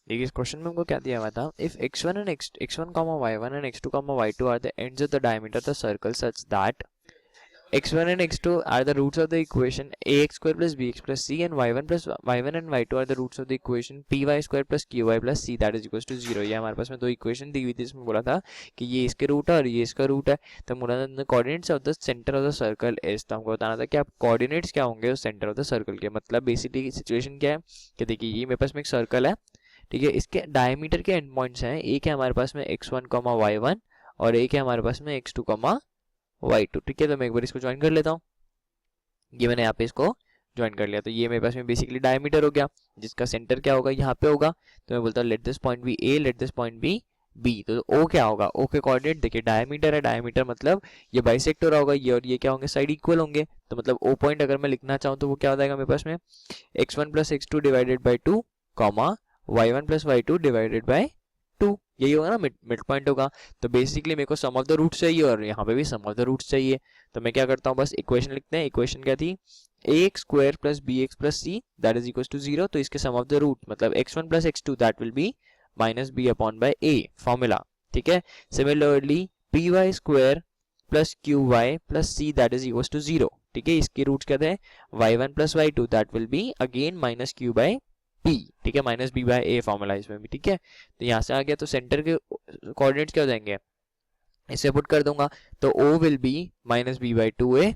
देखिए इस क्वेश्चन में हमको क्या दिया हुआ था, if x1 and x1 comma y1 and x2 comma y2 are the ends of the diameter of the circle such that x1 and x2 are the roots of the equation ax square plus bx plus c and y1 and y2 are the roots of the equation py square plus qy plus c that is equals to 0। ये हमारे पास में दो equation दी हुई थी, इसमें बोला था कि ये इसके रूट है और ये इसका रूट है। तो बोला था coordinates of the centre of the circle is, तो हमको बताना था कि आप कोऑर्डिनेट्स क्या होंगे उस सेंटर ऑफ द सर्कल के। मतलब बेसिकली सिचुएशन क्या है कि देखिए ये मेरे पास में एक सर्कल है, ठीक है, इसके डायमीटर के एंड पॉइंट्स हैं, एक है हमारे पास में x1 कॉमा y1 और एक है हमारे पास में x2 कॉमा y2, ठीक है। तो मैं एक बार इसको ज्वाइन कर लेता हूँ, ये मैंने यहाँ पे इसको ज्वाइन कर लिया। तो ये मेरे पास में बेसिकली डायमीटर हो गया, जिसका सेंटर क्या होगा यहाँ पे होगा। तो मैं बोलता हूँ let this point be A, let this point be B. तो ओ क्या होगा, ओ के कोऑर्डिनेट देखिए डायमीटर है, डायमीटर मतलब ये बाइसेक्ट हो रहा होगा, ये और ये क्या होंगे, साइड इक्वल होंगे। तो मतलब ओ पॉइंट अगर मैं लिखना चाहूँ तो वो क्या हो जाएगा मेरे पास में x1 plus x2 divided by 2 comma y1 plus y2 divided by 2, यही होगा ना, मिड पॉइंट होगा। तो बेसिकली मेरे को सम ऑफ द रूट्स चाहिए और यहाँ पे भी सम ऑफ द रूट्स चाहिए। तो मैं क्या करता हूँ, बस इक्वेशन लिखते हैं। इक्वेशन क्या थी, ax square plus bx plus c that is equal to 0। तो इसके सम ऑफ द रूट मतलब x1 plus x2 that will be minus b upon by a formula, ठीक है। Similarly py square plus qy plus c that is equal to 0, ठीक है। इसके roots क्या थे, y1 plus y2 that will be again minus q by p, ठीक है, minus b by a formula इसमें भी, ठीक है। तो यहाँ से आ गया, तो सेंटर के कोऑर्डिनेट्स क्या हो जाएंगे, इसे पुट कर दूंगा। तो o will be minus b by 2a,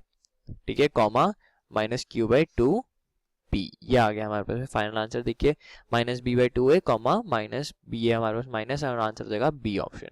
ठीक है, comma minus q by 2p। ये आ गया हमारे पास फाइनल आंसर। देखिए minus b by 2a comma minus b, हमारे पास माइनस, और आंसर हो जाएगा बी ऑप्शन।